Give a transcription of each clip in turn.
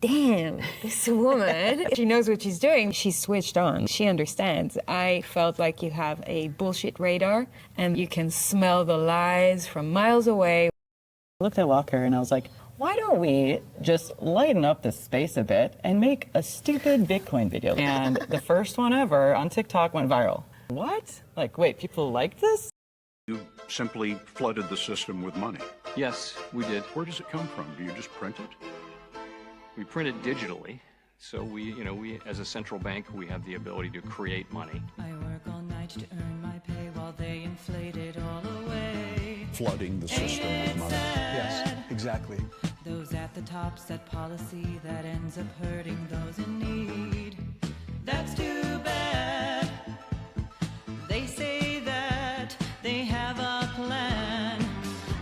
damn, this woman, she knows what she's doing. She's switched on. She understands. I felt like you have a bullshit radar and you can smell the lies from miles away. I looked at Walker and I was like, why don't we just lighten up the space a bit and make a stupid Bitcoin video? And the first one ever on TikTok went viral. What? Like, wait, people like this? You simply flooded the system with money. Yes, we did. Where does it come from? Do you just print it? We print it digitally. So we, as a central bank, we have the ability to create money. I work all night to earn my pay while they inflate it all away. Flooding the system with money. Yes, exactly. Those at the top set policy that ends up hurting those in need. That's too bad. They say that they have a plan.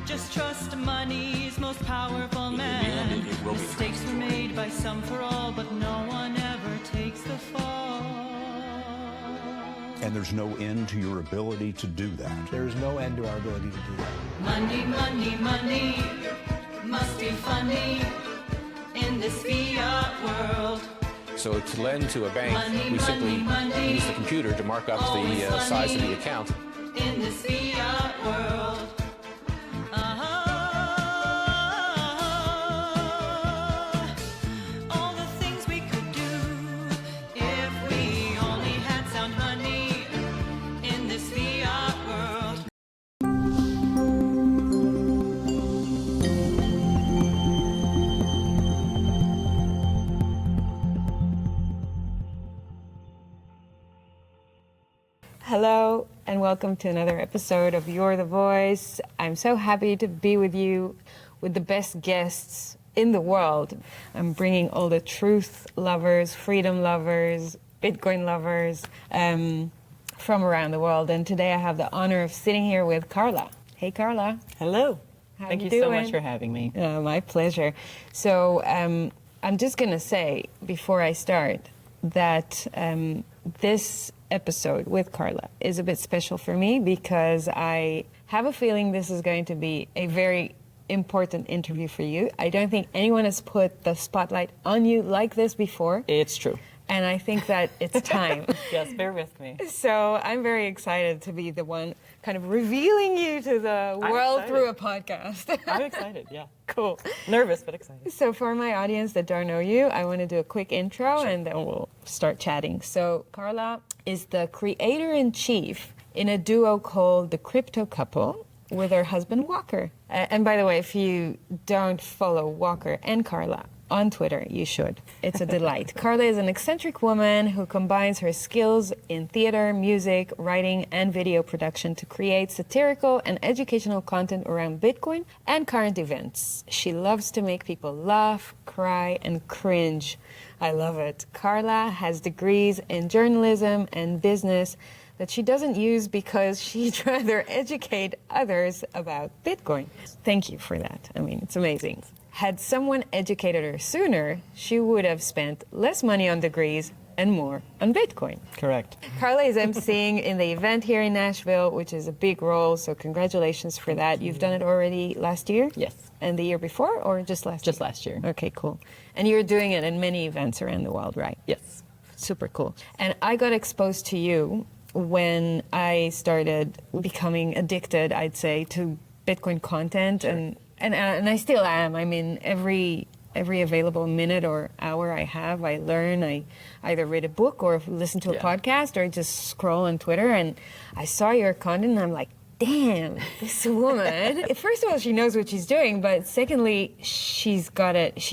Just trust money's most powerful man. Mistakes were made by some for all, but no one ever takes the fall. And there's no end to your ability to do that. There is no end to our ability to do that. Money, money, money must be funny in this fiat world. So to lend to a bank, Money, we simply money, use the computer to mark up always the size of funny the account. in this fiat world. All the things we could do if we only had sound money in this fiat world. Hello, and welcome to another episode of You're the Voice. I'm so happy to be with you with the best guests in the world. I'm bringing all the truth lovers, freedom lovers, Bitcoin lovers from around the world. And today I have the honor of sitting here with Carla. Hey, Carla. Hello. How Thank you you so doing? much for having me. My pleasure. So I'm just going to say before I start that this episode with Carla is a bit special for me because I have a feeling this is going to be a very important interview for you. I don't think anyone has put the spotlight on you like this before. It's true. And I think that it's time. Yes, bear with me. So I'm very excited to be the one kind of revealing you to the world excited. through a podcast. I'm excited, yeah. Cool. Nervous, but excited. So for my audience that don't know you, I want to do a quick intro and then we'll start chatting. So Carla is the creator-in-chief in a duo called The Crypto Couple with her husband Walker. And by the way, if you don't follow Walker and Carla on Twitter, you should. It's a delight. Carla is an eccentric woman who combines her skills in theater, music, writing, and video production to create satirical and educational content around Bitcoin and current events. She loves to make people laugh, cry, and cringe. I love it. Carla has degrees in journalism and business that she doesn't use because she'd rather educate others about Bitcoin. Thank you for that. I mean, it's amazing. Had someone educated her sooner, she would have spent less money on degrees and more on Bitcoin. Correct. Carla is emceeing in the event here in Nashville, which is a big role, so congratulations for that. You've done it already last year? Yes. And the year before, or just last year? Just last year. Okay, cool. And you're doing it in many events around the world, right? Yes. Super cool. And I got exposed to you when I started becoming addicted, I'd say, to Bitcoin content, Sure. and I still am. I mean, every available minute or hour I have, I learn. I either read a book or listen to a podcast or just scroll on Twitter. And I saw your content and I'm like, damn, this woman. First of all, she knows what she's doing, but secondly, she's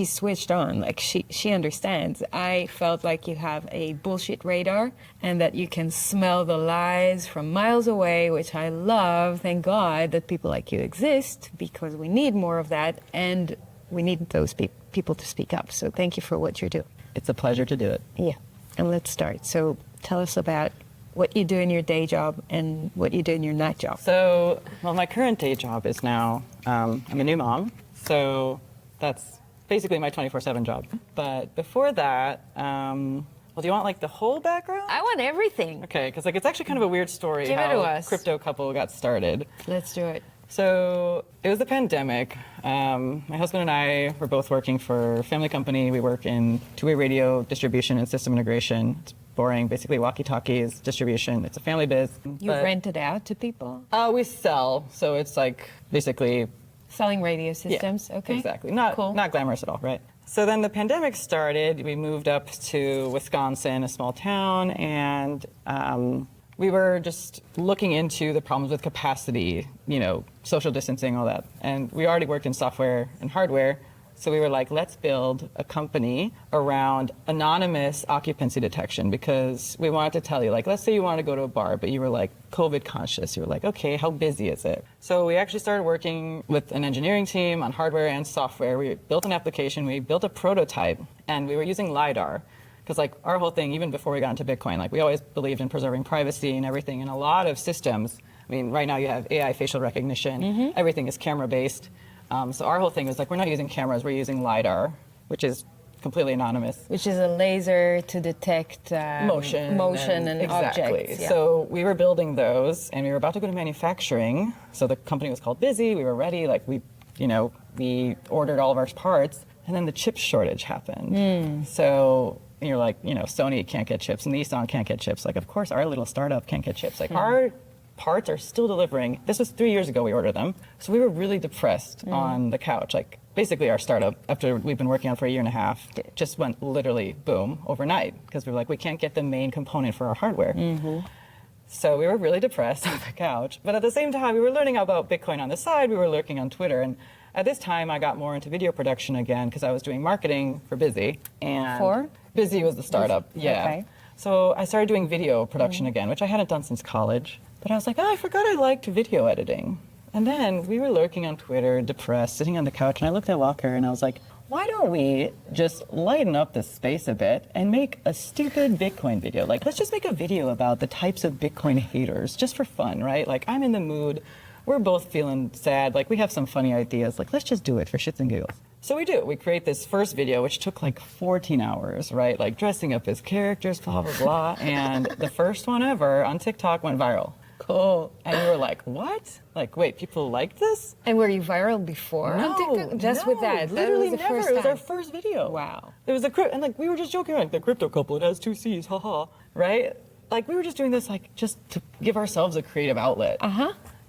switched on. Like she understands. I felt like you have a bullshit radar and that you can smell the lies from miles away, which I love. Thank God that people like you exist because we need more of that and we need those people to speak up. So thank you for what you're doing. It's a pleasure to do it. Yeah. And let's start. So tell us about what you do in your day job and what you do in your night job. So, well, my current day job is now, I'm a new mom, so that's basically my 24/7 job. But before that, well, do you want like the whole background? I want everything. Okay, because like it's actually kind of a weird story Give it how to us. Crypto Couple got started. Let's do it. So it was the pandemic. My husband and I were both working for a family company. We work in two-way radio distribution and system integration. It's boring, basically walkie-talkies, distribution. It's a family biz. You rent it out to people? We sell, so it's like basically Selling radio systems? yeah, Okay. exactly. Cool. Not glamorous at all, right? So then the pandemic started. We moved up to Wisconsin, a small town, and we were just looking into the problems with capacity, social distancing, all that. And we already worked in software and hardware. So we were like, let's build a company around anonymous occupancy detection, because we wanted to tell you, like, let's say you wanted to go to a bar, but you were like COVID conscious. You were like, okay, how busy is it? So we actually started working with an engineering team on hardware and software. We built an application, we built a prototype, and we were using LiDAR. Because like our whole thing, even before we got into Bitcoin, like we always believed in preserving privacy and everything. And a lot of systems, I mean, right now you have AI facial recognition, everything is camera based. So our whole thing is like, we're not using cameras, we're using LiDAR, which is completely anonymous. Which is a laser to detect Motion and exactly. objects. Yeah. So we were building those, and we were about to go to manufacturing. So the company was called Busy, we were ready, like we ordered all of our parts, and then the chip shortage happened. So you're like, Sony can't get chips, Nissan can't get chips. Like, of course, our little startup can't get chips. Like, our parts are still delivering. This was 3 years ago we ordered them. So we were really depressed on the couch. Like, basically our startup, after we've been working on it for a year and a half, just went literally boom overnight, because we were like, we can't get the main component for our hardware. So we were really depressed on the couch. But at the same time, we were learning about Bitcoin on the side. We were lurking on Twitter. And at this time, I got more into video production again, because I was doing marketing for Busy. And For? Busy was the startup. Yeah. Okay. So I started doing video production again, which I hadn't done since college. But I was like, I forgot I liked video editing. And then we were lurking on Twitter, depressed, sitting on the couch, and I looked at Walker and I was like, why don't we just lighten up the space a bit and make a stupid Bitcoin video? Like, let's just make a video about the types of Bitcoin haters, just for fun, right? Like, I'm in the mood. We're both feeling sad. Like, we have some funny ideas. Like, let's just do it for shits and giggles. So we do. We create this first video, which took like 14 hours, right? Like, dressing up as characters, blah, blah, blah. And the first one ever on TikTok went viral. Cool. And we were like, what? Like, wait, people like this? And were you viral before on TikTok? Just with that? Literally was the never. first It was our time. first video. Wow. It was and like, we were just joking, like, the crypto couple, it has 2 C's, haha, right? Like, we were just doing this, like, just to give ourselves a creative outlet.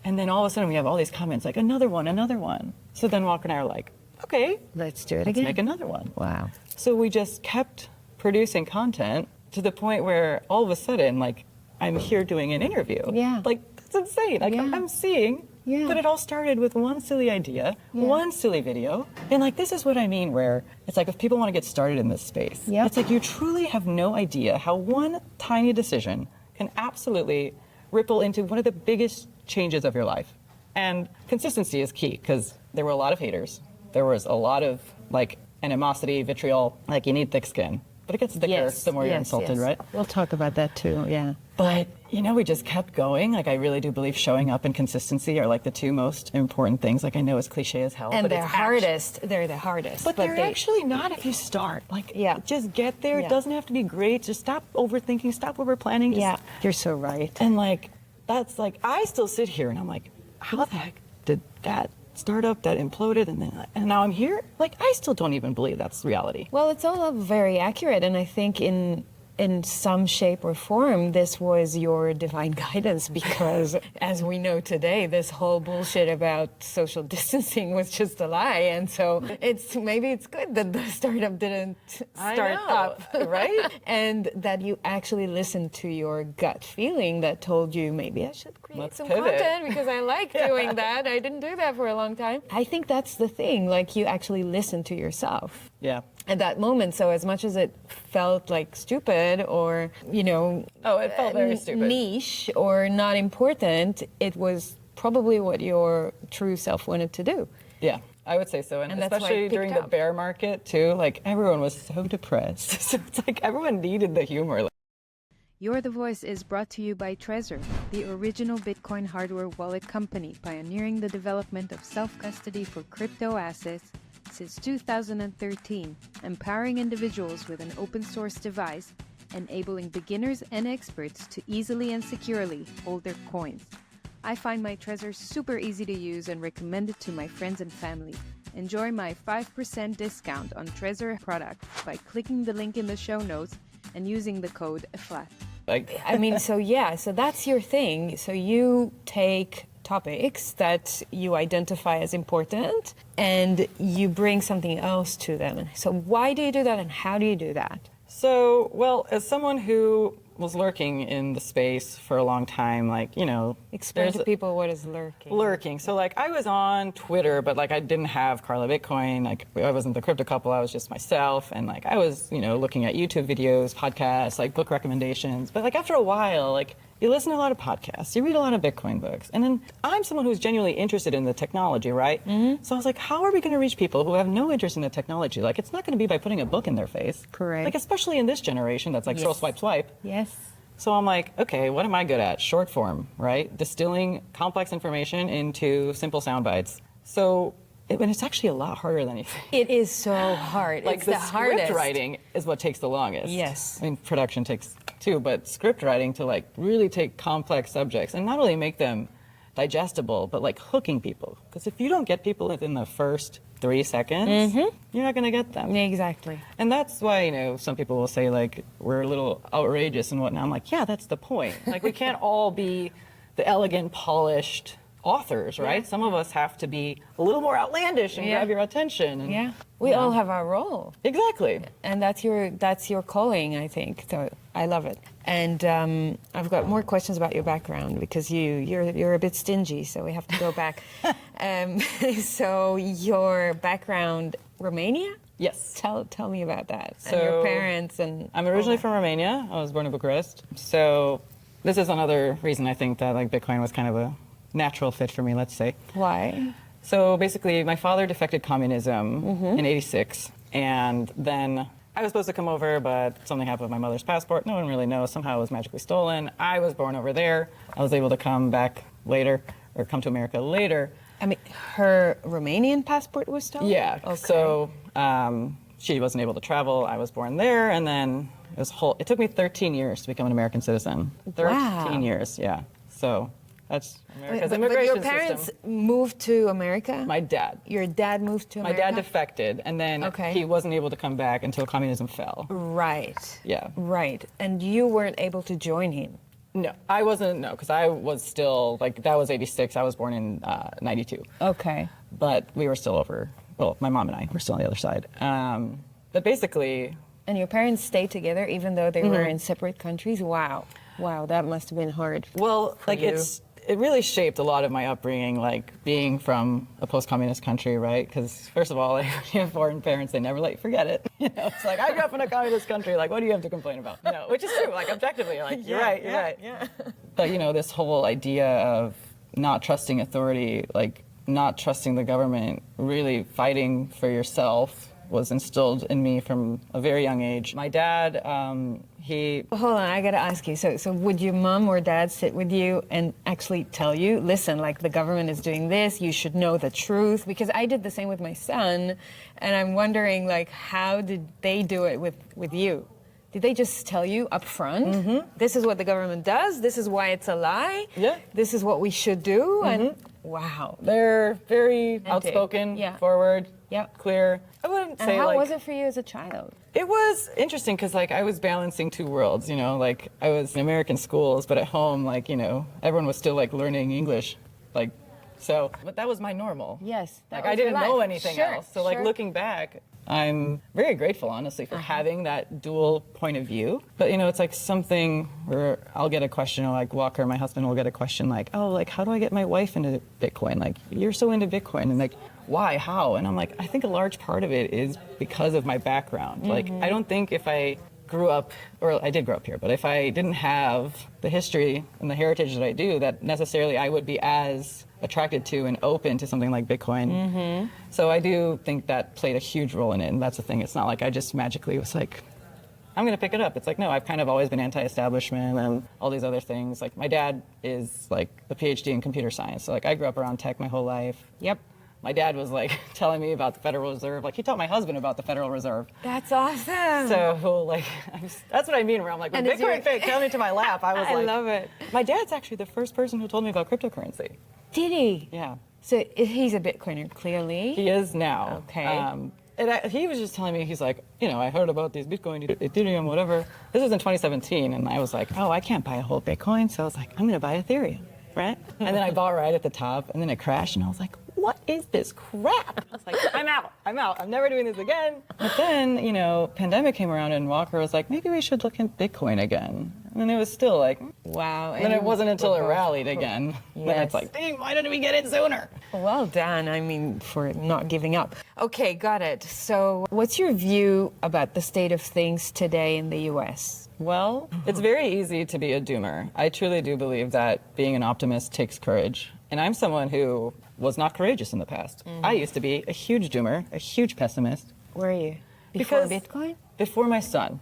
And then all of a sudden we have all these comments, like, another one, another one. So then Walker and I are like, okay, Let's do it let's again. make another one. Wow. So we just kept producing content to the point where all of a sudden, like, I'm here doing an interview. Yeah. Like, that's insane. Like, Yeah. I'm seeing. Yeah. But it all started with one silly idea, one silly video. And, like, this is what I mean, where it's like, if people want to get started in this space, Yep. it's like you truly have no idea how one tiny decision can absolutely ripple into one of the biggest changes of your life. And consistency is key, because there were a lot of haters. There was a lot of, like, animosity, vitriol. Like, you need thick skin. But it gets thicker the more you're insulted, right? We'll talk about that too, yeah. But, we just kept going. Like, I really do believe showing up and consistency are, like, the two most important things. Like, I know it's cliche as hell, And but they're it's hardest. They're the hardest. But they're actually not if you start. Like, just get there. Yeah. It doesn't have to be great. Just stop overthinking, stop over-planning. Just, You're so right. And, like, that's, like, I still sit here and I'm like, how the heck did that startup that imploded and now I'm here? Like, I still don't even believe that's reality. Well, it's all very accurate, and I think in some shape or form, this was your divine guidance, because as we know today, this whole bullshit about social distancing was just a lie. And so maybe it's good that the startup didn't start up, right? And that you actually listened to your gut feeling that told you, maybe I should create some pivot. content because I like doing that. I didn't do that for a long time. I think that's the thing, like, you actually listen to yourself. Yeah. At that moment. So as much as it felt like stupid or, it felt very stupid. Niche or not important, it was probably what your true self wanted to do. Yeah, I would say so. And that's why especially it during picked the up. bear market too, like, everyone was so depressed. So it's like everyone needed the humor. Your The Voice is brought to you by Trezor, the original Bitcoin hardware wallet company pioneering the development of self-custody for crypto assets since 2013, empowering individuals with an open-source device, enabling beginners and experts to easily and securely hold their coins. I find my Trezor super easy to use and recommend it to my friends and family. Enjoy my 5% discount on Trezor products by clicking the link in the show notes and using the code FLAT. I mean, so that's your thing. So you take topics that you identify as important and you bring something else to them. So why do you do that and how do you do that? So, well, as someone who was lurking in the space for a long time, like, you know... Explain to people what is lurking. Lurking. So, like, I was on Twitter, but, like, I didn't have Carla Bitcoin. Like, I wasn't the crypto couple. I was just myself. And, like, I was, you know, looking at YouTube videos, podcasts, like, book recommendations. But, like, after a while, like, you listen to a lot of podcasts, you read a lot of Bitcoin books. And then I'm someone who's genuinely interested in the technology, right? Mm-hmm. So I was like, how are we going to reach people who have no interest in the technology? Like, it's not going to be by putting a book in their face. Correct. Like, especially in this generation that's like, scroll, swipe, swipe. Yes. So I'm like, okay, what am I good at? Short form, right? Distilling complex information into simple sound bites. So, and it's actually a lot harder than you think. It is so hard. Like, it's the the hardest. script writing is what takes the longest. Yes. I mean, production takes too, but script writing to, like, really take complex subjects and not only make them digestible, but, like, hooking people. Because if you don't get people within the first 3 seconds, you're not going to get them. Yeah, exactly. And that's why, you know, some people will say, like, we're a little outrageous and whatnot. I'm like, yeah, that's the point. Like, we can't all be the elegant, polished authors, right? Yeah. Some of us have to be a little more outlandish and grab your attention. And, Yeah. We all have our role. Exactly. And that's your calling, I think. So I love it. And I've got more questions about your background because you're a bit stingy, so we have to go back. So your background, Romania? Yes. Tell me about that. So, and your parents and I'm originally from Romania. I was born in Bucharest. So this is another reason I think that, like, Bitcoin was kind of a natural fit for me, let's say. Why? So basically, my father defected communism in '86, and then I was supposed to come over, but something happened with my mother's passport. No one really knows. Somehow it was magically stolen. I was born over there. I was able to come back later, or come to America later. I mean, her Romanian passport was stolen? Yeah. Okay. So she wasn't able to travel. I was born there, and then it took me 13 years to become an American citizen. 13 years, yeah. So that's America's immigration But your parents system. moved to America? My dad. Your dad moved to My America? dad defected, and then he wasn't able to come back until communism fell. Right. Yeah. Right. And you weren't able to join him? No, I wasn't, because I was still, like, that was '86. I was born in '92. Okay. But we were still over, well, my mom and I were still on the other side. But basically... And your parents stayed together even though they were in separate countries? Wow. Wow, that must have been hard. Well, like, it really shaped a lot of my upbringing, like, being from a post-communist country, right? Because, first of all, like, you have foreign parents, they never let you forget it. You know, it's like, I grew up in a communist country, like, what do you have to complain about? You know, which is true, like, objectively, you're like, you're right. Yeah. But, you know, this whole idea of not trusting authority, like, not trusting the government, really fighting for yourself was instilled in me from a very young age. My dad, Hold on, I gotta ask you. So would your mom or dad sit with you and actually tell you, listen, like, the government is doing this, you should know the truth? Because I did the same with my son, and I'm wondering, like, how did they do it with you? Did they just tell you up front, this is what the government does, this is why it's a lie, this is what we should do, and wow. They're very outspoken, forward, clear. I wouldn't say, and how like, was it for you as a child? It was interesting because, like, I was balancing two worlds, you know, like, I was in American schools, but at home, like, you know, everyone was still, like, learning English, like, so, but that was my normal. Yes. Like, I didn't know anything else. So, like, looking back, I'm very grateful, honestly, for having that dual point of view. But, you know, it's like something where I'll get a question, or, like, Walker, my husband, will get a question like, oh, like, how do I get my wife into Bitcoin? Like, you're so into Bitcoin. And, like, why? How? And I'm like, I think a large part of it is because of my background. Like, I don't think if I grew up, or I did grow up here, but if I didn't have the history and the heritage that I do, that necessarily I would be as attracted to and open to something like Bitcoin. So I do think that played a huge role in it, and that's the thing. It's not like I just magically was like, I'm going to pick it up. It's like, no, I've kind of always been anti-establishment and all these other things. Like, my dad is, like, a PhD in computer science, so, like, I grew up around tech my whole life. Yep. my dad was like telling me about the Federal Reserve. Like he taught my husband about the Federal Reserve. That's awesome. So like, that's what I mean. Where I'm like, when Bitcoin fell into my lap, I was I like, love it. My dad's actually the first person who told me about cryptocurrency. Did he? Yeah. So he's a Bitcoiner, clearly. He is now. Okay. He was just telling me, he's like, I heard about these Bitcoin, Ethereum, whatever. This was in 2017, and I was like, oh, I can't buy a whole Bitcoin, so I was like, I'm going to buy Ethereum, right? And then I bought right at the top, and then it crashed, and I was like, what is this crap? I was like, I'm out, I'm never doing this again. But then, pandemic came around, and Walker was like, maybe we should look at Bitcoin again. And then it was still like, wow. And then it wasn't until it rallied again. Yes. Then it's like, dang, why didn't we get it sooner? Well done, for not giving up. Okay, got it. So what's your view about the state of things today in the U.S.? Well, it's very easy to be a doomer. I truly do believe that being an optimist takes courage. And I'm someone who was not courageous in the past. I used to be a huge doomer, a huge pessimist. Were you? Before Because Bitcoin? Before my son.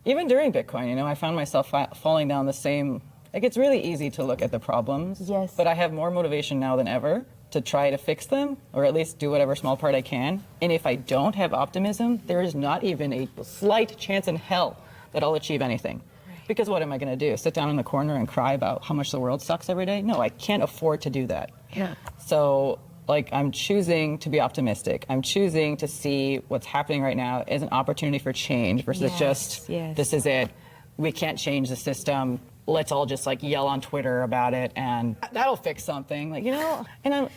Even during Bitcoin, I found myself falling down the same. Like, it's really easy to look at the problems. Yes. But I have more motivation now than ever to try to fix them, or at least do whatever small part I can. And if I don't have optimism, there is not even a slight chance in hell that I'll achieve anything. Because what am I going to do? Sit down in the corner and cry about how much the world sucks every day? No, I can't afford to do that. Yeah. So, I'm choosing to be optimistic. I'm choosing to see what's happening right now as an opportunity for change versus this is it. We can't change the system. Let's all just yell on Twitter about it and that'll fix something. And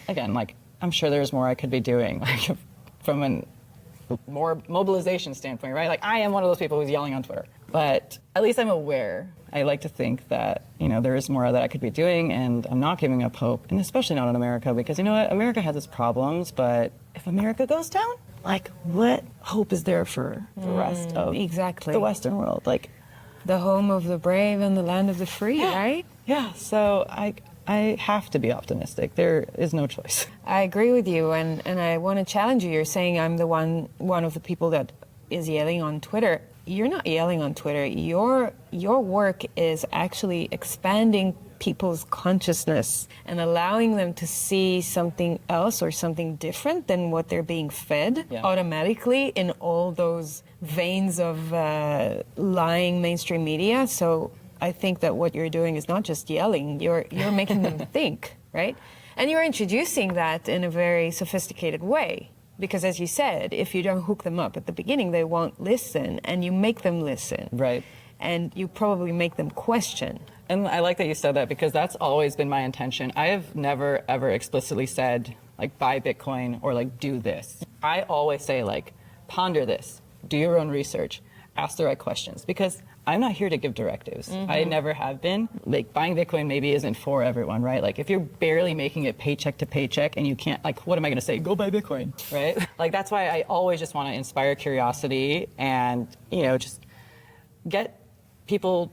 I'm sure there's more I could be doing, from a more mobilization standpoint, right? I am one of those people who's yelling on Twitter. But at least I'm aware. I like to think that, there is more that I could be doing, and I'm not giving up hope, and especially not in America, because America has its problems, but if America goes down, what hope is there for the rest of the Western world? The home of the brave and the land of the free, right? Yeah, so I have to be optimistic. There is no choice. I agree with you, and I want to challenge you. You're saying I'm the one of the people that is yelling on Twitter. You're not yelling on Twitter. Your work is actually expanding people's consciousness and allowing them to see something else or something different than what they're being fed automatically in all those veins of lying mainstream media. So I think that what you're doing is not just yelling, you're making them think, right? And you're introducing that in a very sophisticated way. Because as you said, if you don't hook them up at the beginning, they won't listen, and you make them listen. Right. And you probably make them question. And I like that you said that, because that's always been my intention. I have never, ever explicitly said, buy Bitcoin or do this. I always say, ponder this, do your own research, ask the right questions, because I'm not here to give directives. I never have been. Buying Bitcoin maybe isn't for everyone, right? If you're barely making it paycheck to paycheck and you can't, what am I going to say? Go buy Bitcoin, right? That's why I always just want to inspire curiosity and, just get people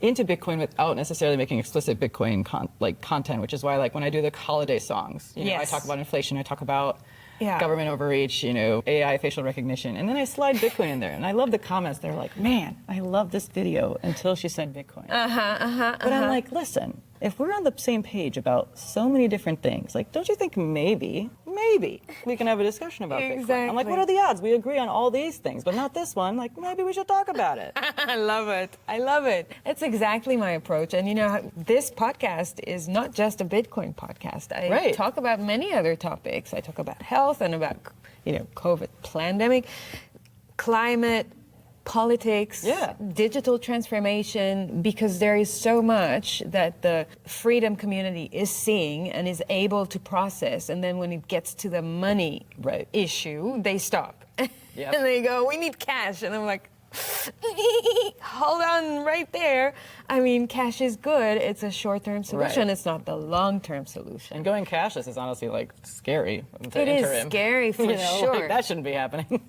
into Bitcoin without necessarily making explicit Bitcoin content, which is why when I do the holiday songs, I talk about inflation, I talk about government overreach, AI facial recognition, and then I slide Bitcoin in there, and I love the comments. They're like, man, I love this video until she said Bitcoin. But I'm like, listen, if we're on the same page about so many different things, don't you think maybe we can have a discussion about Bitcoin? I'm like, what are the odds? We agree on all these things, but not this one. Maybe we should talk about it. I love it. It's exactly my approach. And this podcast is not just a Bitcoin podcast. I talk about many other topics. I talk about health and about, COVID pandemic, climate, politics, digital transformation, because there is so much that the freedom community is seeing and is able to process. And then when it gets to the money issue, they stop. And they go, we need cash. And I'm like, hold on right there. I mean, cash is good. It's a short-term solution. It's not the long-term solution. And going cashless is honestly scary. It is scary for sure. That shouldn't be happening.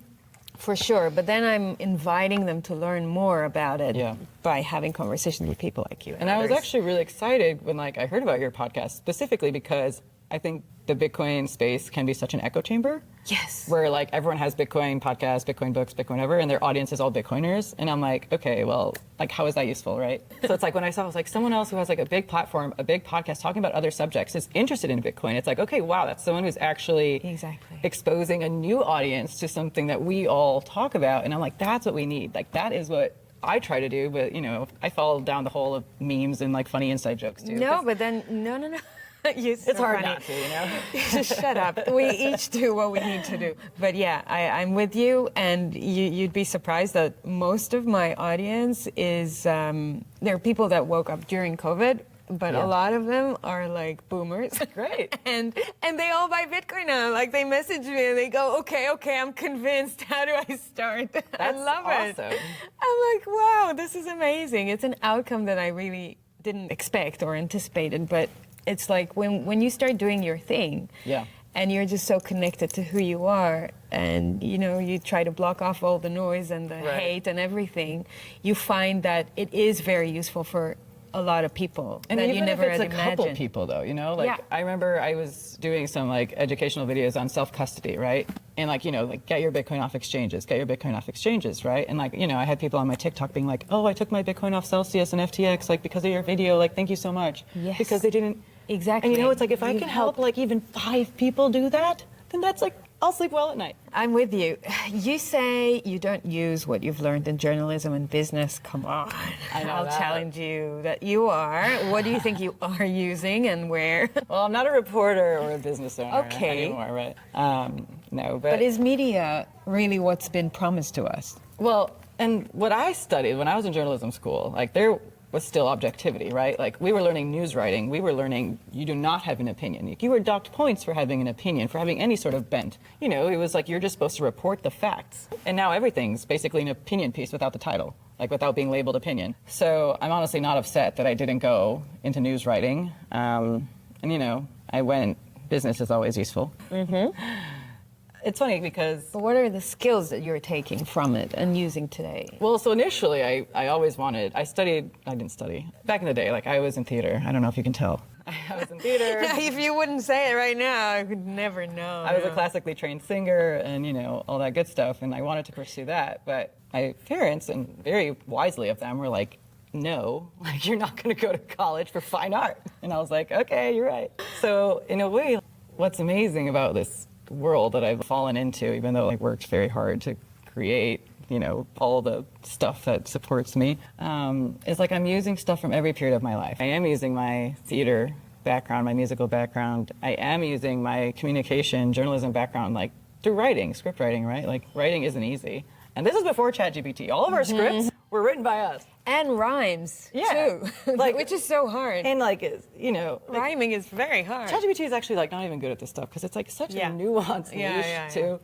For sure, but then I'm inviting them to learn more about it by having conversations with people like you. And I was actually really excited when I heard about your podcast, specifically because I think the Bitcoin space can be such an echo chamber. Yes. Where like everyone has Bitcoin podcasts, Bitcoin books, Bitcoin whatever, and their audience is all Bitcoiners. And I'm like, okay, well, like how is that useful, right? So it's like when I saw, I was like, someone else who has like a big platform, a big podcast talking about other subjects is interested in Bitcoin. It's like, okay, wow, that's someone who's actually Exactly. exposing a new audience to something that we all talk about. And I'm like, that's what we need. Like that is what I try to do, but you know, I fall down the hole of memes and like funny inside jokes too. No, but then, no. It's hard not to, you know? Just shut up. We each do what we need to do. But yeah, I'm with you, and you'd be surprised that most of my audience is, there are people that woke up during COVID, but a lot of them are like boomers. Great. and they all buy Bitcoin now. Like they message me and they go, okay, I'm convinced. How do I start? I love it. Awesome. I'm like, wow, this is amazing. It's an outcome that I really didn't expect or anticipated, but it's like when you start doing your thing, and you're just so connected to who you are, and you know you try to block off all the noise and the hate and everything, you find that it is very useful for a lot of people and that even you never if it's had a couple imagined. people though, you know, like I remember I was doing some like educational videos on self-custody, right? And like, you know, like get your Bitcoin off exchanges, right? And like, you know, I had people on my TikTok being like, oh, I took my Bitcoin off Celsius and FTX, like because of your video, like thank you so much. Yes. Because they didn't. Exactly. And you know, it's like if I can help like even 5 people do that, then that's like, I'll sleep well at night. I'm with you. You say you don't use what you've learned in journalism and business. Come on. I'll challenge you that you are. What do you think you are using and where? Well, I'm not a reporter or a business owner anymore, right? No, But is media really what's been promised to us? Well, and what I studied when I was in journalism school, like there was still objectivity, right? Like we were learning news writing. We were learning you do not have an opinion. You were docked points for having an opinion, for having any sort of bent. You know, it was like you're just supposed to report the facts. And now everything's basically an opinion piece without the title, like without being labeled opinion. So I'm honestly not upset that I didn't go into news writing. And you know, I went, business is always useful. It's funny because... But what are the skills that you're taking from it and using today? Well, so initially I always wanted, I didn't study. Back in the day, like I was in theater. I don't know if you can tell. I was in theater. If you wouldn't say it right now, I would never know. I was a classically trained singer and, you know, all that good stuff. And I wanted to pursue that. But my parents, and very wisely of them, were like, no, like you're not going to go to college for fine art. And I was like, okay, you're right. So in a way, what's amazing about this world that I've fallen into, even though I worked very hard to create, you know, all the stuff that supports me, is like I'm using stuff from every period of my life. I am using my theater background, my musical background. I am using my communication, journalism background, like through writing, script writing, right? Like writing isn't easy. And this is before ChatGPT. All of our scripts were written by us. And rhymes, too, like, which is so hard. And like, you know, like, rhyming is very hard. ChatGPT is actually like not even good at this stuff because it's like such a nuanced niche too.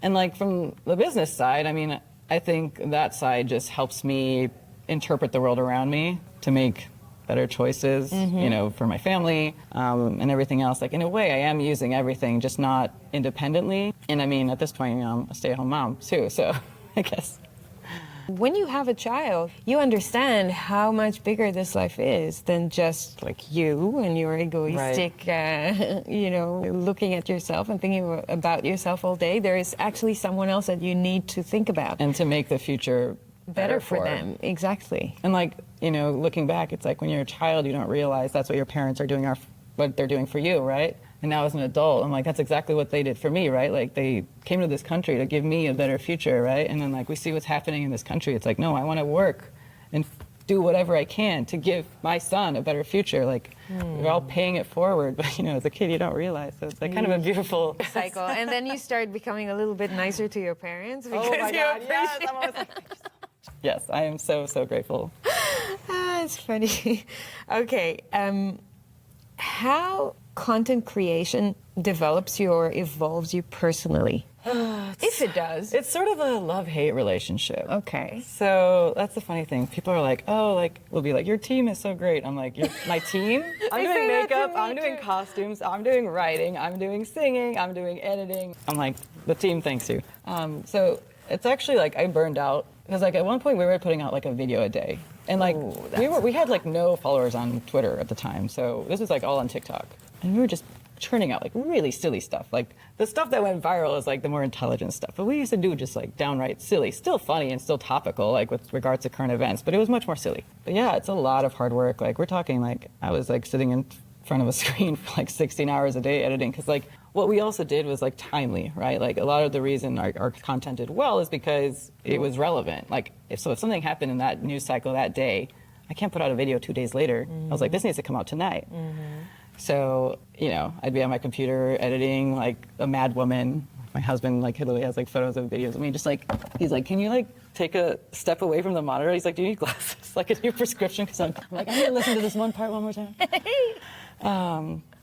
And like from the business side, I mean, I think that side just helps me interpret the world around me to make better choices, you know, for my family and everything else. Like in a way, I am using everything, just not independently. And I mean, at this point, I'm a stay-at-home mom too, so I guess. When you have a child, you understand how much bigger this life is than just like you and your egoistic, you know, looking at yourself and thinking about yourself all day. There is actually someone else that you need to think about. And to make the future better for them. Exactly. And like, you know, looking back, it's like when you're a child, you don't realize that's what your parents are doing, what they're doing for you, right? And now as an adult, I'm like, that's exactly what they did for me, right? Like they came to this country to give me a better future, right? And then like we see what's happening in this country. It's like, no, I want to work and do whatever I can to give my son a better future. Like we're all paying it forward, but you know, as a kid, you don't realize. So it's like kind of a beautiful cycle. And then you start becoming a little bit nicer to your parents because oh my you God, appreciate yes, I'm always like, thank you so much. Yes, I am so, so grateful. It's funny. Okay, how content creation develops you or evolves you personally? If it does. It's sort of a love-hate relationship. Okay. So that's the funny thing. People are like, oh, like, we'll be like, your team is so great. I'm like, my team? I'm doing makeup, I'm doing costumes, I'm doing writing, I'm doing singing, I'm doing editing. I'm like, the team thanks you. So it's actually like I burned out because like at one point we were putting out like a video a day. And like Ooh, we had like no followers on Twitter at the time, so this was like all on TikTok, and we were just churning out like really silly stuff. Like the stuff that went viral is like the more intelligent stuff, but we used to do just like downright silly, still funny and still topical, like with regards to current events, but it was much more silly. But yeah, it's a lot of hard work. Like we're talking like I was like sitting in front of a screen for like 16 hours a day editing, because like what we also did was like timely, right? Like a lot of the reason our content did well is because it was relevant. Like if something happened in that news cycle that day, I can't put out a video 2 days later. I was like, this needs to come out tonight. So, you know, I'd be on my computer editing like a mad woman. My husband like literally has like photos and videos of me just like, he's like, can you like take a step away from the monitor? He's like, do you need glasses? Like a new prescription? Because I'm like, I need to listen to this one part one more time.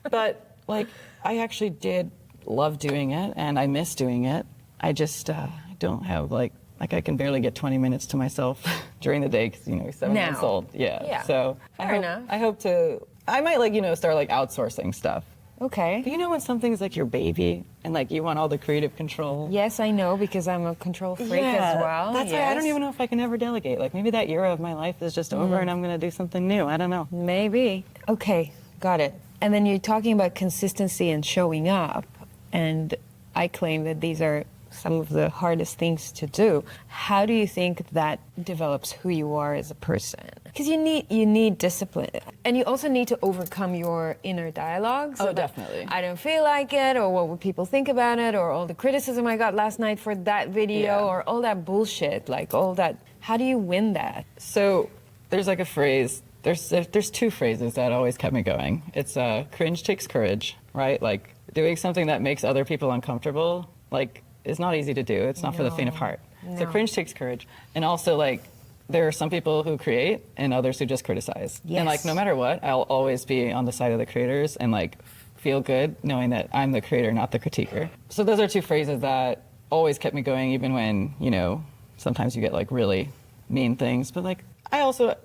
But like, I actually did love doing it and I miss doing it. I just don't have like I can barely get 20 minutes to myself during the day because, you know, he's 7 months old. Yeah. So Fair enough. I hope to, I might like, you know, start like outsourcing stuff. Okay. But you know when something's like your baby and like you want all the creative control? Yes, I know, because I'm a control freak as well. That's why I don't even know if I can ever delegate. Like maybe that era of my life is just over and I'm going to do something new. I don't know. Maybe. Okay, got it. And then you're talking about consistency and showing up, and I claim that these are some of the hardest things to do. How do you think that develops who you are as a person? Because you need discipline, and you also need to overcome your inner dialogues. Oh, definitely. I don't feel like it, or what would people think about it, or all the criticism I got last night for that video, or all that bullshit, like all that. How do you win that? So there's like a phrase. There's two phrases that always kept me going. It's cringe takes courage, right? Like doing something that makes other people uncomfortable, like it's not easy to do. It's not for the faint of heart. So cringe takes courage. And also like there are some people who create and others who just criticize. Yes. And like no matter what, I'll always be on the side of the creators and like feel good knowing that I'm the creator, not the critiquer. So those are two phrases that always kept me going, even when, you know, sometimes you get like really mean things. But like I also,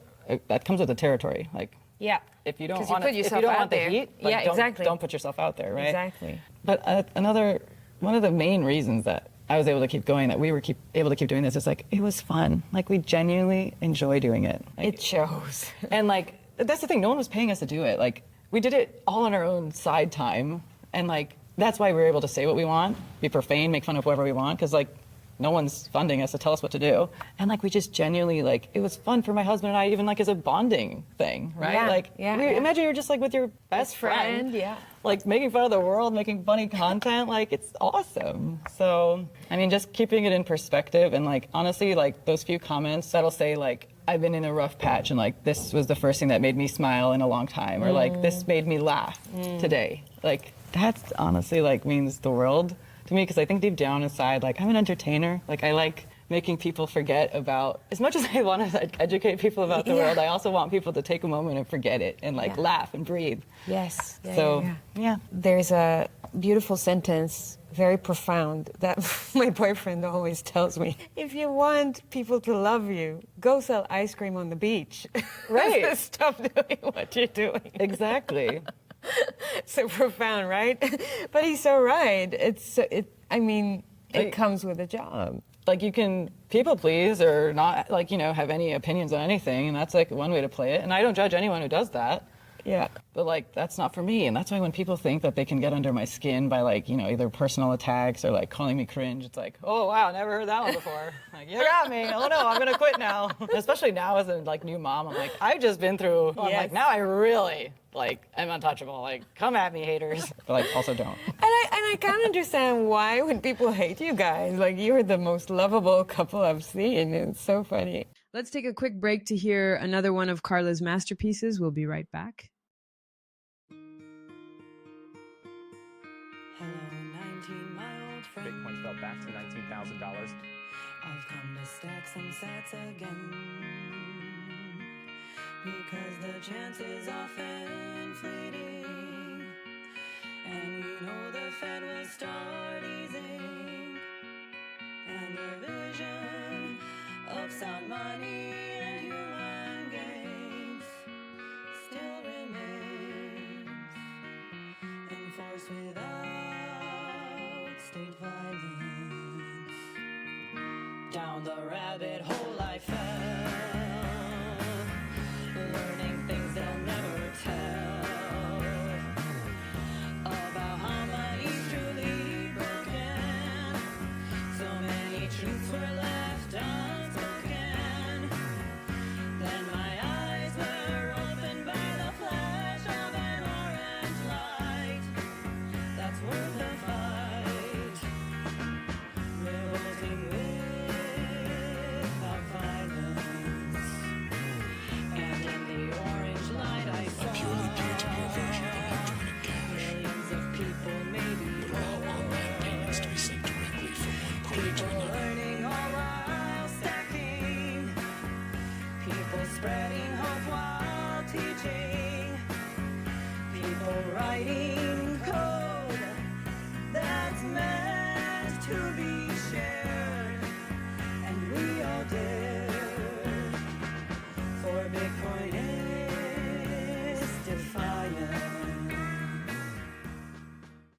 that comes with the territory. Like, Yeah. if you don't 'Cause you want put if you yourself don't out want the there. heat, like, Yeah, exactly. don't put yourself out there, right? Exactly. But one of the main reasons that I was able to keep going, that we were able to keep doing this, is like it was fun. Like we genuinely enjoy doing it. Like, It shows. and like that's the thing, no one was paying us to do it. Like we did it all on our own side time, and like that's why we were able to say what we want, be profane, make fun of whoever we want, because like no one's funding us to tell us what to do. And like we just genuinely, like it was fun for my husband and I, even like as a bonding thing, right? Yeah, Like yeah. imagine you're just like with your best friend, yeah. like making fun of the world, making funny content. Like it's awesome. So I mean, just keeping it in perspective, and like honestly, like those few comments that'll say like I've been in a rough patch and like this was the first thing that made me smile in a long time, or like this made me laugh today. Like that's honestly like means the world to me, because I think deep down inside, like I'm an entertainer. Like I like making people forget about, as much as I want to educate people about the world, I also want people to take a moment and forget it and like laugh and breathe. Yes. So yeah. There's a beautiful sentence, very profound, that my boyfriend always tells me. If you want people to love you, go sell ice cream on the beach. Right. Stop doing what you're doing. Exactly. So profound, right? But he's so right. I mean, it comes with a job. Like you can people please or not, like, you know, have any opinions on anything, and that's like one way to play it. And I don't judge anyone who does that. Yeah. But like that's not for me. And that's why when people think that they can get under my skin by like, you know, either personal attacks or like calling me cringe, it's like, oh wow, never heard that one before. Like you got me. Oh no, I'm gonna quit now. Especially now as a like new mom, I'm like, I've just been through. I'm like, now I really like am untouchable. Like come at me, haters. But like also don't. And I can't understand why when people hate you guys. Like you're the most lovable couple I've seen. It's so funny. Let's take a quick break to hear another one of Carla's masterpieces. We'll be right back. Hello, 19-my-old friend. Bitcoin fell back to $19,000. I've come to stack some sats again, because the chance is often fleeting, and we know the Fed will start easing, and the vision of sound money and human gains still remains, enforced without state violence. Down the rabbit hole I fell,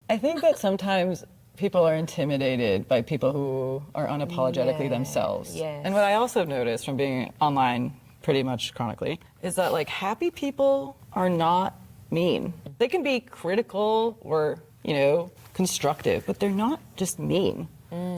I think that sometimes people are intimidated by people who are unapologetically themselves. Yes. And what I also noticed from being online pretty much chronically is that like happy people are not mean. They can be critical or, constructive, but they're not just mean.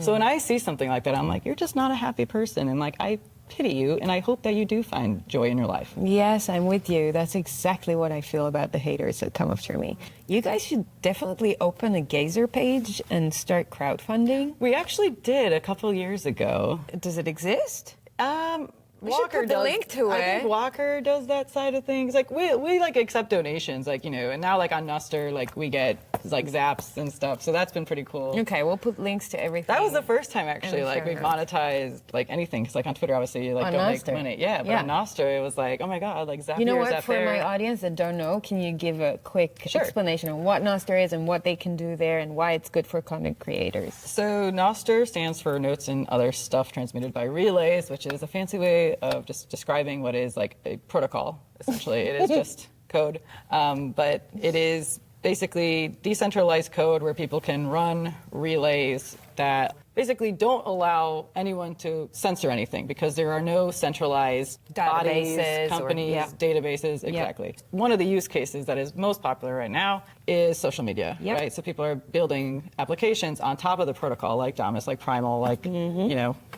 So when I see something like that, I'm like, you're just not a happy person. And like, I pity you, and I hope that you do find joy in your life. Yes, I'm with you. That's exactly what I feel about the haters that come after me. You guys should definitely open a Gazer page and start crowdfunding. We actually did a couple years ago. Does it exist? We should Walker put the does, link to I it. think Walker does that side of things. Like we like accept donations, and now like on Nostr, like we get like zaps and stuff. So that's been pretty cool. Okay, we'll put links to everything. That was the first time actually, And like we sure. monetized like anything. Because like on Twitter, obviously you like On don't Nostr. make money. Yeah, but Yeah. on Nostr, it was like, oh my god, like Zapier You know is what? that For there. my audience that don't know, can you give a quick Sure. explanation on what Nostr is and what they can do there and why it's good for content creators? So Nostr stands for Notes and Other Stuff Transmitted by Relays, which is a fancy way of just describing what is like a protocol, essentially. It is just code, but it is basically decentralized code where people can run relays that basically don't allow anyone to censor anything because there are no centralized Databases bodies, or- companies, yeah. databases, exactly. One of the use cases that is most popular right now is social media, Yep. right? So people are building applications on top of the protocol like Damus, like Primal, like,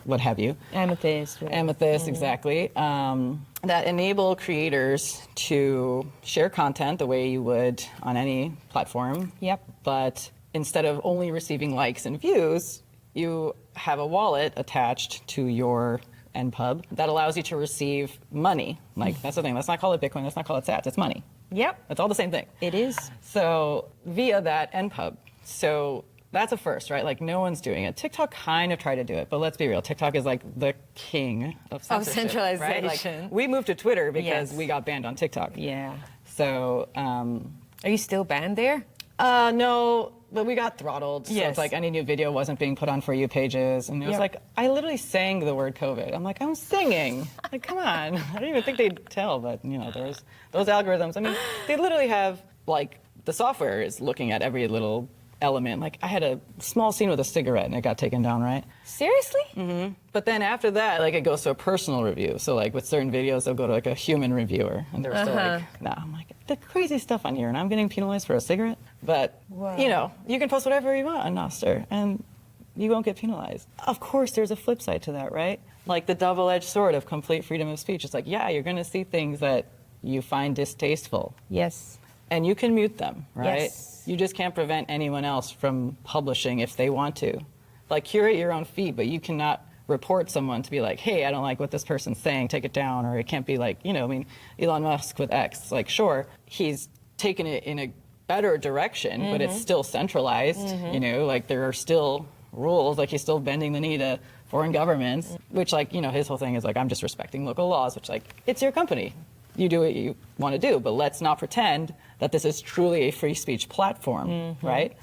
what have you. Amethyst. right? Amethyst, exactly. That enable creators to share content the way you would on any platform. Yep. But instead of only receiving likes and views, you have a wallet attached to your NPub that allows you to receive money. Like, that's the thing. Let's not call it Bitcoin. Let's not call it sats. It's money. Yep, It's all the same thing. it is. So via that NPub. So that's a first, right? Like no one's doing it. TikTok kind of tried to do it, but let's be real. TikTok is like the king of censorship, right? centralization. Like, we moved to Twitter because Yes. we got banned on TikTok. Yeah. So Are you still banned there? no, but we got throttled. So Yes. it's like any new video wasn't being put on For You pages. And it was Yep. like, I literally sang the word COVID. I'm like, I'm singing. Like, come on. I don't even think they'd tell, but there's those algorithms. I mean, they literally have, like, the software is looking at every little element. Like, I had a small scene with a cigarette and it got taken down, right? Seriously? But then after that, like, it goes to a personal review. So, like, with certain videos, they'll go to, like, a human reviewer. And they're still like, nah. I'm like, the crazy stuff on here, and I'm getting penalized for a cigarette? But, Wow. you can post whatever you want on Nostr, and you won't get penalized. Of course, there's a flip side to that, right? Like, the double-edged sword of complete freedom of speech. It's like, yeah, you're going to see things that you find distasteful. Yes. And you can mute them, right? Yes. You just can't prevent anyone else from publishing if they want to. Like, curate your own feed, but you cannot report someone to be like, hey, I don't like what this person's saying, take it down. Or it can't be like, Elon Musk with X. Like, sure, he's taken it in a better direction, but it's still centralized. Like, there are still rules. Like, he's still bending the knee to foreign governments, which, like, his whole thing is like, I'm just respecting local laws, which, like, it's your company. You do what you want to do, but let's not pretend that this is truly a free speech platform, right?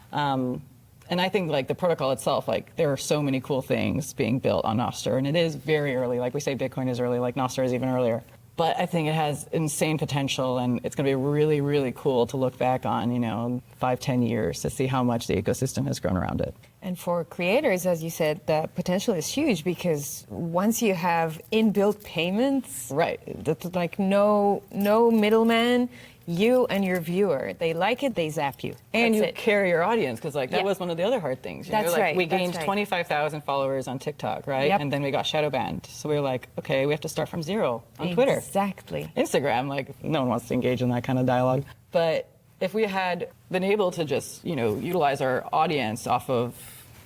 And I think, like, the protocol itself, like, there are so many cool things being built on Nostr, and it is very early. Like we say, Bitcoin is early, like Nostr is even earlier. But I think it has insane potential, and it's going to be really, really cool to look back on, 5-10 years to see how much the ecosystem has grown around it. And for creators, as you said, the potential is huge because once you have inbuilt payments, Right. that's like no middleman, you and your viewer, they like it, they zap you. And That's you it. carry your audience, because like that Yeah. was one of the other hard things. That's like, right, We that's gained right. 25,000 followers on TikTok, right? Yep. And then we got shadow banned. So we were like, okay, we have to start from zero on Twitter. Exactly. Instagram, like no one wants to engage in that kind of dialogue. But if we had been able to just, utilize our audience off of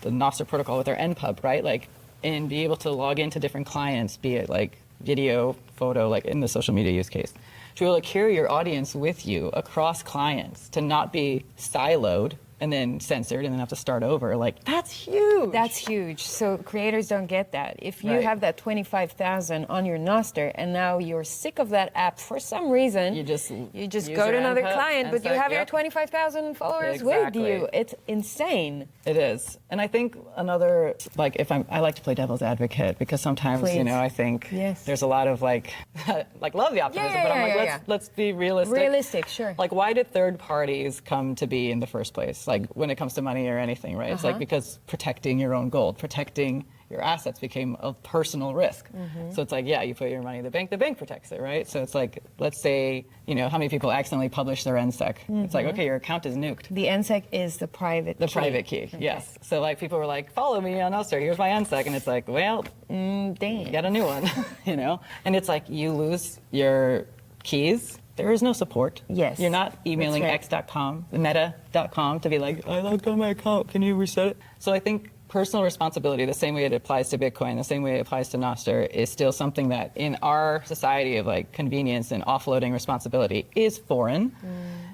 the Nostr protocol with our NPub, right? Like, and be able to log into different clients, be it like video, photo, like in the social media use case, to be able to carry your audience with you across clients, to not be siloed and then censored and then have to start over. Like, that's huge. That's huge. So creators don't get that. If you Right. have that 25,000 on your Nostr and now you're sick of that app for some reason, You just go use to your another input client, and but you say, have your yep. 25,000 followers with Exactly. you. It's insane. It is. And I think another, like, I like to play devil's advocate, because sometimes, Please. I think Yes. there's a lot of like love the optimism, Yeah, but I'm yeah, like, yeah, let's be realistic. Realistic, sure. Like, why did third parties come to be in the first place? like when it comes to money or anything, right? It's like because protecting your own gold, protecting your assets became a personal risk. So it's like, yeah, you put your money in the bank protects it, right? So it's like, let's say, you know, how many people accidentally publish their NSEC? It's like, okay, your account is nuked. The NSEC is the private key. The private key, yes. So like people were like, follow me on Nostr, here's my NSEC. And it's like, well, Dang. you got a new one, you know? And it's like, you lose your keys. There is no support. Yes. You're not emailing That's right. x.com, meta.com to be like, I logged on my account, can you reset it? So I think personal responsibility, the same way it applies to Bitcoin, the same way it applies to Nostr, is still something that in our society of like convenience and offloading responsibility is foreign.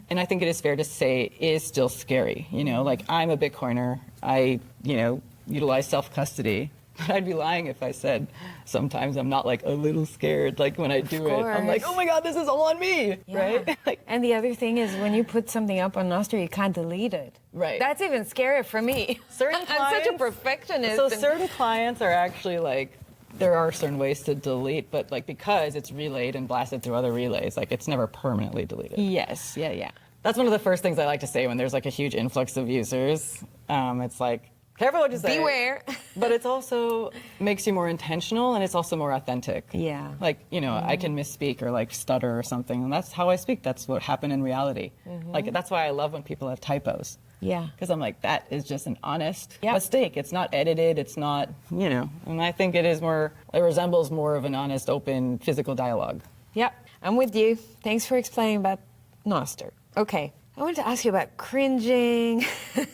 And I think it is fair to say is still scary. You know, like I'm a Bitcoiner, I, you know, utilize self-custody. But I'd be lying if I said sometimes I'm not like a little scared. Like when I do it, I'm like, oh my God, this is all on me, right? Like, And the other thing is when you put something up on Nostr, you can't delete it. Right. That's even scarier for me. Certain I'm such a clients- perfectionist. So and- certain clients are actually like, there are certain ways to delete, but like because it's relayed and blasted through other relays, like it's never permanently deleted. Yes, yeah. That's one of the first things I like to say when there's like a huge influx of users. It's like, careful what you say. Beware. But it's also makes you more intentional and it's also more authentic. Yeah. Like, you know, I can misspeak or like stutter or something, and that's how I speak. That's what happened in reality. Like, that's why I love when people have typos. Yeah. Because I'm like, that is just an honest Yeah. mistake. It's not edited. It's not, you know, and I think it resembles more of an honest, open, physical dialogue. Yeah, I'm with you. Thanks for explaining about Nostr. Okay, I wanted to ask you about cringing,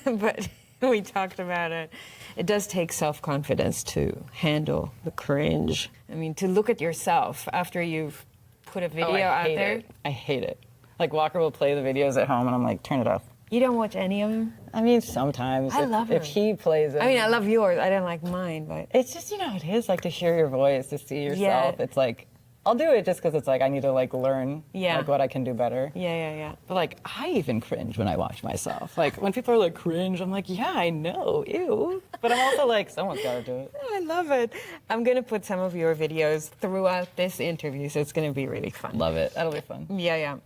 but we talked about it. It does take self-confidence to handle the cringe. I mean, to look at yourself after you've put a video out there. I hate it. Like, Walker will play the videos at home, and I'm like, turn it off. You don't watch any of them? I mean, sometimes. I love If him. he plays it. I mean, I love yours. I don't like mine, but... It's just, you know, it is like to hear your voice, to see yourself. Yeah. It's like, I'll do it just because it's like I need to like learn Yeah. like what I can do better. Yeah. But like I even cringe when I watch myself. Like when people are like cringe, I'm like, yeah, I know, ew. But I'm also like, someone's got to do it. I love it. I'm going to put some of your videos throughout this interview, so it's going to be really fun. Love it. That'll be fun. Yeah.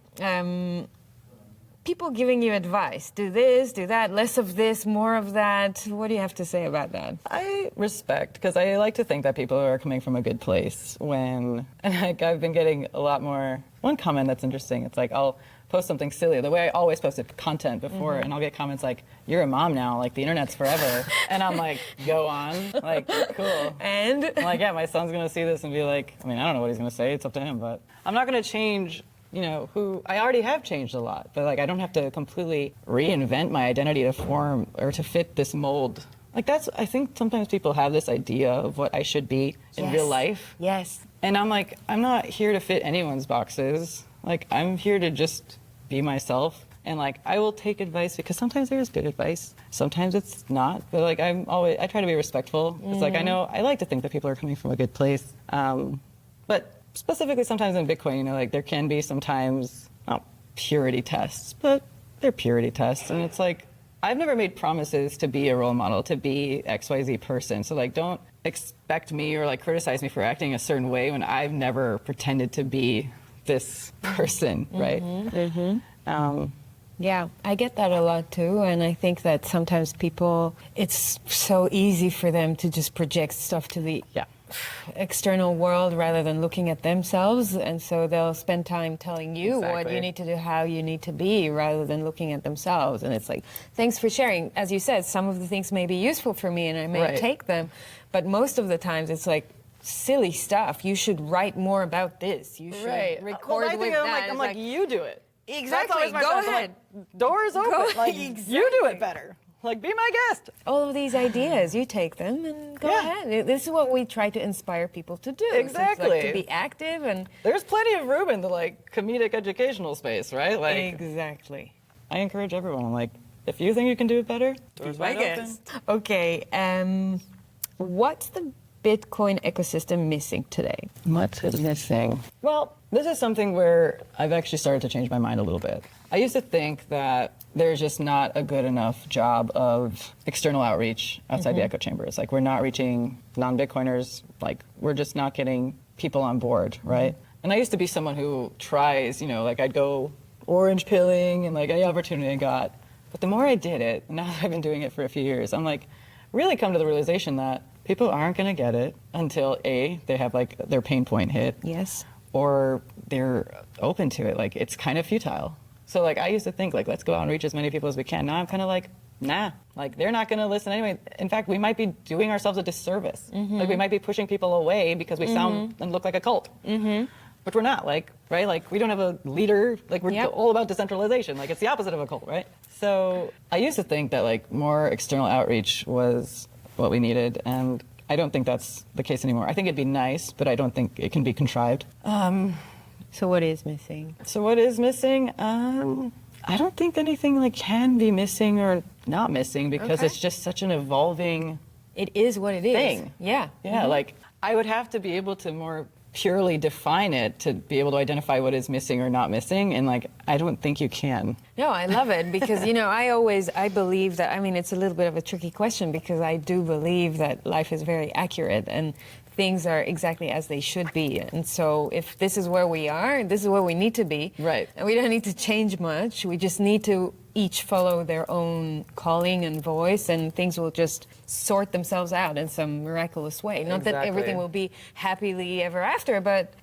People giving you advice. Do this, do that, less of this, more of that. What do you have to say about that? I respect, because I like to think that people are coming from a good place and like I've been getting a lot more, one comment that's interesting, it's like I'll post something silly, the way I always posted content before, and I'll get comments like, you're a mom now, like the internet's forever. And I'm like, go on, like, cool. And? I'm like, yeah, my son's gonna see this and be like, I mean, I don't know what he's gonna say, it's up to him, but I'm not gonna change, you know, who I already have changed a lot, but like I don't have to completely reinvent my identity to form or to fit this mold. Like that's, I think sometimes people have this idea of what I should be in real life. Yes. And I'm like, I'm not here to fit anyone's boxes. Like I'm here to just be myself. And like, I will take advice because sometimes there is good advice. Sometimes it's not, but like I try to be respectful. It's like, I know, I like to think that people are coming from a good place. But specifically sometimes in Bitcoin, you know, like there can be sometimes not purity tests, but they're purity tests. And it's like, I've never made promises to be a role model, to be XYZ person. So like, don't expect me or like criticize me for acting a certain way when I've never pretended to be this person, right? Yeah, I get that a lot too, and I think that sometimes people, it's so easy for them to just project stuff to the external world rather than looking at themselves, and so they'll spend time telling you what you need to do, how you need to be, rather than looking at themselves. And it's like, thanks for sharing. As you said, some of the things may be useful for me and I may take them, but most of the times it's like, silly stuff. You should write more about this. You should record with that. I'm like, you do it. Exactly. Go ahead. Doors open. Like, Exactly. you do it better. Like, be my guest. All of these ideas, you take them and go ahead. This is what we try to inspire people to do. Exactly. So it's like to be active and... There's plenty of room in the, like, comedic educational space, right? Like, exactly. I encourage everyone, I'm like, if you think you can do it better, doors wide open. Okay, what's the Bitcoin ecosystem missing today? What is missing? Well, this is something where I've actually started to change my mind a little bit. I used to think that there's just not a good enough job of external outreach outside the echo chambers. Like, we're not reaching non-Bitcoiners. Like, we're just not getting people on board, right? And I used to be someone who tries, you know, like I'd go orange pilling and like any opportunity I got, But the more I did it, now that I've been doing it for a few years, I'm like, really come to the realization that people aren't going to get it until A, they have like their pain point hit. Yes. Or they're open to it. Like, it's kind of futile. So like, I used to think like, let's go out and reach as many people as we can. Now I'm kind of like, nah, like they're not going to listen anyway. In fact, we might be doing ourselves a disservice. Like we might be pushing people away because we sound and look like a cult. But we're not, like, right? Like, we don't have a leader. Like, we're all about decentralization. Like, it's the opposite of a cult, right? So I used to think that, like, more external outreach was what we needed. And I don't think that's the case anymore. I think it'd be nice, but I don't think it can be contrived. So what is missing? So what is missing? I don't think anything, like, can be missing or not missing because it's just such an evolving It is what it is. thing. Yeah. Yeah, like, I would have to be able to more purely define it to be able to identify what is missing or not missing, and like I don't think you can. No, I love it because I believe that, I mean, it's a little bit of a tricky question because I do believe that life is very accurate and things are exactly as they should be. And so if this is where we are, this is where we need to be. Right. And we don't need to change much. We just need to each follow their own calling and voice, and things will just sort themselves out in some miraculous way. Not that everything will be happily ever after, but,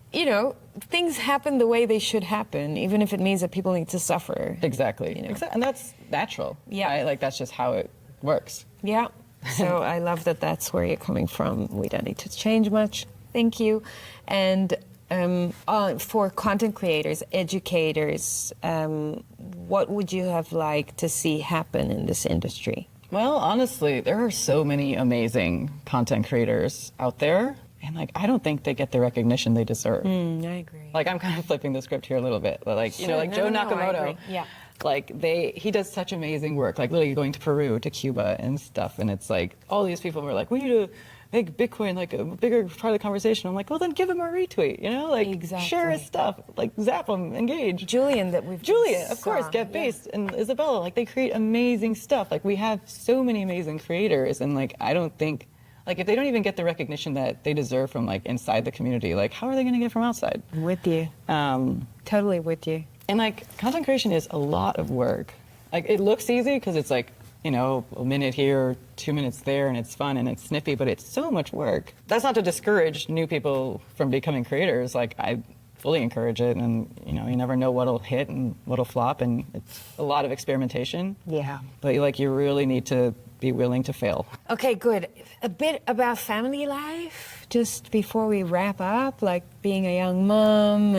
things happen the way they should happen, even if it means that people need to suffer. Exactly. And that's natural. Yeah. Right? Like, that's just how it works. Yeah. So I love that that's where you're coming from. We don't need to change much. Thank you. And for content creators, educators, what would you have liked to see happen in this industry? Well, honestly, there are so many amazing content creators out there, and like I don't think they get the recognition they deserve. I agree. Like, I'm kind of flipping the script here a little bit, but like Sure. like No, Joe no, I Nakamoto. agree. Yeah. Like he does such amazing work, like literally going to Peru, to Cuba and stuff. And it's like all these people were like, we need to make Bitcoin like a bigger part of the conversation. I'm like, well, then give him a retweet, like Exactly. share his stuff, like zap him, engage. Julian, Of course, Get Based and Isabella, like they create amazing stuff. Like we have so many amazing creators, and like I don't think, like if they don't even get the recognition that they deserve from like inside the community, like how are they going to get from outside? With you. Totally with you. And like content creation is a lot of work. Like it looks easy because it's like, a minute here, 2 minutes there, and it's fun and it's snippy, but it's so much work. That's not to discourage new people from becoming creators. Like I fully encourage it, and you never know what'll hit and what'll flop, and it's a lot of experimentation. Yeah. But you really need to be willing to fail. Okay, good. A bit about family life, just before we wrap up, like being a young mom,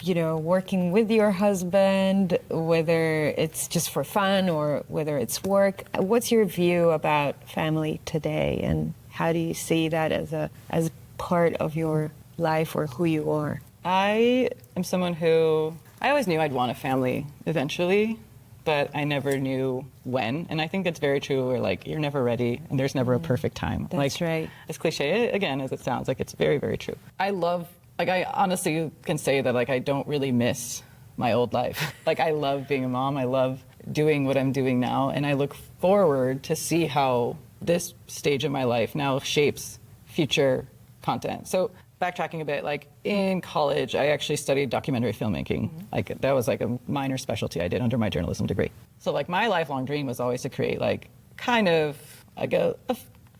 working with your husband, whether it's just for fun or whether it's work. What's your view about family today, and how do you see that as part of your life or who you are? I am someone who, I always knew I'd want a family eventually, but I never knew when. And I think that's very true, where like you're never ready and there's never a perfect time. That's right. As cliche again as it sounds, like it's very, very true. I honestly can say that like I don't really miss my old life. Like I love being a mom. I love doing what I'm doing now, and I look forward to see how this stage of my life now shapes future content. So backtracking a bit, like in college, I actually studied documentary filmmaking. Like that was like a minor specialty I did under my journalism degree. So like my lifelong dream was always to create like kind of like a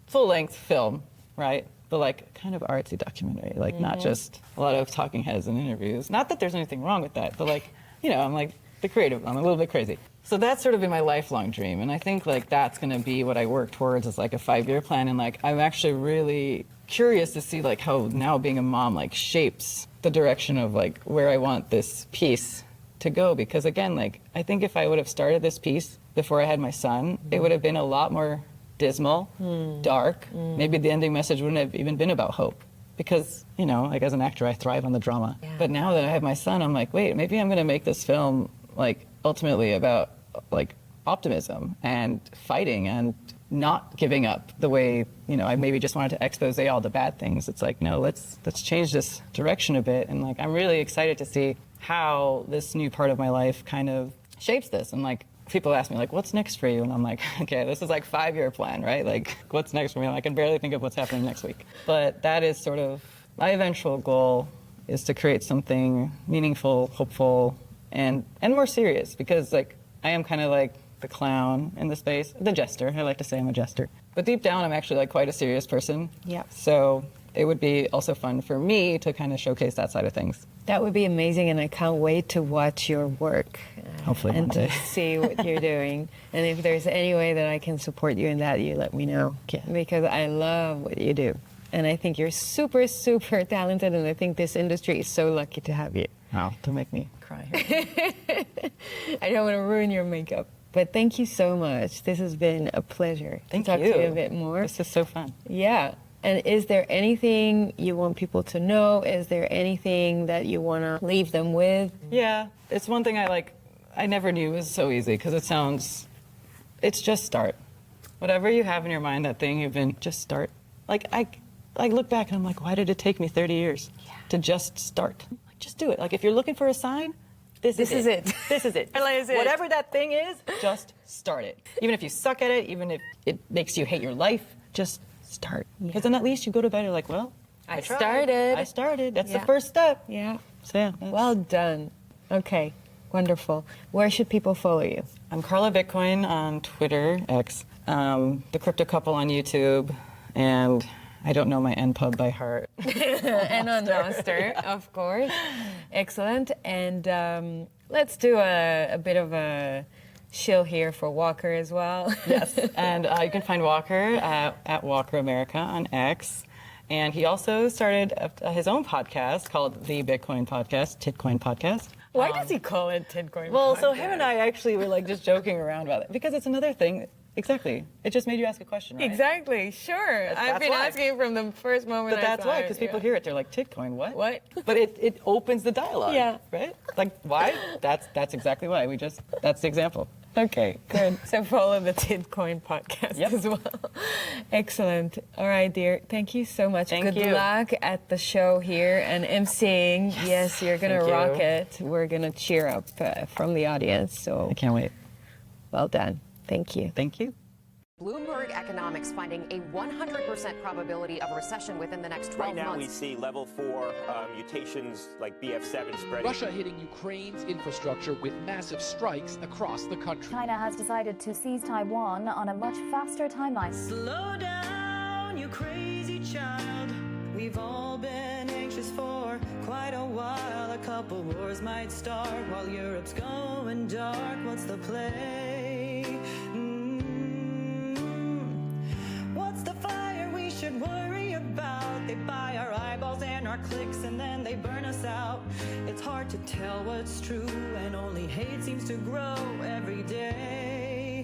full-length film, right? But like kind of artsy documentary, like not just a lot of talking heads and interviews. Not that there's anything wrong with that, but like, I'm like the creative, I'm a little bit crazy. So that's sort of been my lifelong dream. And I think like that's gonna be what I work towards as like a 5-year plan. And like, I'm actually really curious to see like how now being a mom like shapes the direction of like where I want this piece to go. Because again, like I think if I would have started this piece before I had my son, it would have been a lot more dismal, dark. Maybe the ending message wouldn't have even been about hope. Because, like as an actor, I thrive on the drama. Yeah. But now that I have my son, I'm like, wait, maybe I'm going to make this film like ultimately about like optimism and fighting and not giving up the way, I maybe just wanted to expose all the bad things. It's like, no, let's change this direction a bit. And like, I'm really excited to see how this new part of my life kind of shapes this. And like, people ask me like, what's next for you? And I'm like, okay, this is like 5-year plan, right? Like what's next for me? I can barely think of what's happening next week. But that is sort of my eventual goal, is to create something meaningful, hopeful, and more serious, because like I am kind of like the clown in the space, the jester. I like to say I'm a jester. But deep down, I'm actually like quite a serious person. Yeah. So it would be also fun for me to kind of showcase that side of things. That would be amazing, and I can't wait to watch your work. Hopefully and one day. to see what you're doing. And if there's any way that I can support you in that, you let me know. Yeah. Because I love what you do. And I think you're super, super talented, and I think this industry is so lucky to have you. Wow, don't make me cry here. I don't want to ruin your makeup. But thank you so much. This has been a pleasure Thank to talk you. to you a bit more. This is so fun. Yeah. And is there anything you want people to know? Is there anything that you want to leave them with? Yeah, it's one thing I never knew was so easy because it's just start. Whatever you have in your mind, that thing just start. Like I look back and I'm like, why did it take me 30 years to just start? Like, just do it. Like if you're looking for a sign, this is it. This is it. Whatever that thing is, just start it. Even if you suck at it, even if it makes you hate your life, just start. Because then at least you go to bed, you're like, well, I tried. I started. That's the first step. Yeah. So yeah. Well done. Okay. Wonderful. Where should people follow you? I'm Carla Bitcoin on Twitter, X, the Crypto Couple on YouTube, and I don't know my NPub by heart. And on Nostr, of course. Excellent. And let's do a bit of a shill here for Walker as well. Yes. And you can find Walker at Walker America on X. And he also started his own podcast called the Bitcoin Podcast, Titcoin Podcast. Why does he call it Titcoin? Well, Podcast? so him and I actually were like just joking around about it because it's another thing. Exactly. It just made you ask a question, right? Exactly. Sure. I've been asking from the first moment. But that's why, because people hear it, they're like, Titcoin, what? What? But it opens the dialogue. Yeah. Right? Like, why? That's exactly why. That's the example. Okay, good. So follow the Titcoin podcast as well. Excellent. All right, dear. Thank you so much. Thank Good you. luck at the show here and emceeing. Yes, you're going to Thank rock you. it. We're going to cheer up from the audience. So I can't wait. Well done. Thank you. Thank you. Bloomberg Economics finding a 100% probability of a recession within the next 12 Right now, months. we see level 4 mutations like BF7 spreading. Russia hitting Ukraine's infrastructure with massive strikes across the country. China has decided to seize Taiwan on a much faster timeline. Slow down, you crazy child. We've all been anxious for quite a while. A couple wars might start while Europe's going dark. What's the play? What's the fire we should worry about? They buy our eyeballs and our clicks and then they burn us out. It's hard to tell what's true and only hate seems to grow every day.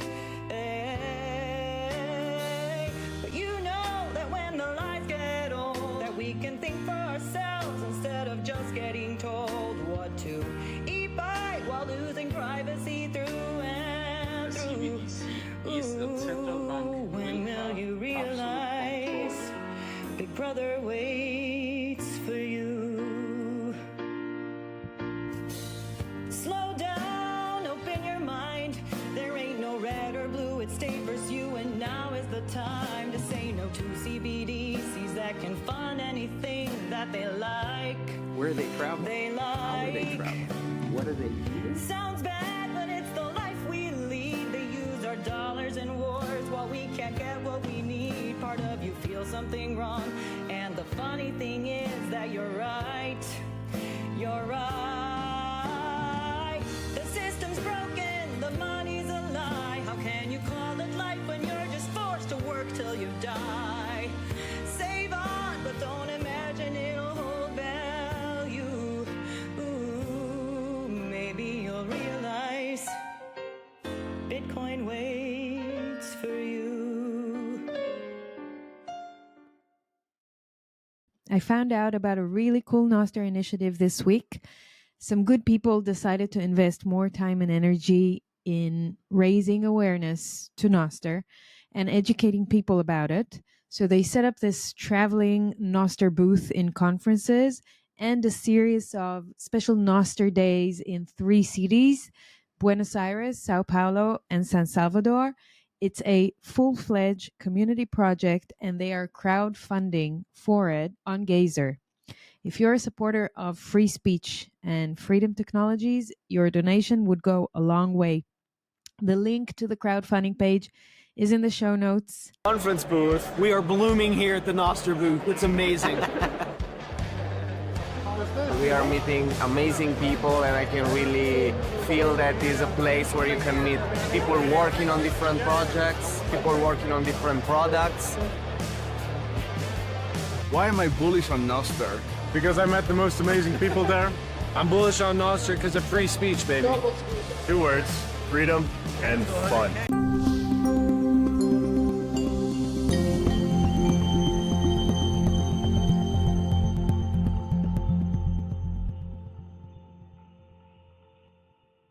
But you know that when the lies get old, that we can think for ourselves instead of just getting told what to eat by while losing privacy through and through. When will you realize Big Brother waits for you? Slow down, open your mind. There ain't no red or blue, it's state versus you, and now is the time to say no to CBDCs that can fund anything that they like. Where do they travel? They like. How do they travel? What do they eat? Sounds bad, but it's the life we lead. They use our dollars in wars while we can't get what we need. Part of you feels something wrong, and the funny thing is that you're right. You're right. The system's broken, the money's a lie. How can you call it life when you're just forced to work till you die? Save on, but don't imagine it'll hold value. Ooh, maybe you'll realize Bitcoin waits for you. I found out about a really cool Nostr initiative this week. Some good people decided to invest more time and energy in raising awareness to Nostr and educating people about it. So they set up this traveling Nostr booth in conferences and a series of special Nostr days in 3 cities, Buenos Aires, Sao Paulo, and San Salvador. It's a full-fledged community project, and they are crowdfunding for it on Gazer. If you're a supporter of free speech and freedom technologies, your donation would go a long way. The link to the crowdfunding page is in the show notes. Conference booth. We are blooming here at the Nostr booth. It's amazing. We are meeting amazing people, and I can really feel that is a place where you can meet people working on different projects, people working on different products. Why am I bullish on Nostr? Because I met the most amazing people there. I'm bullish on Nostr because of free speech, baby. 2 words, freedom and fun.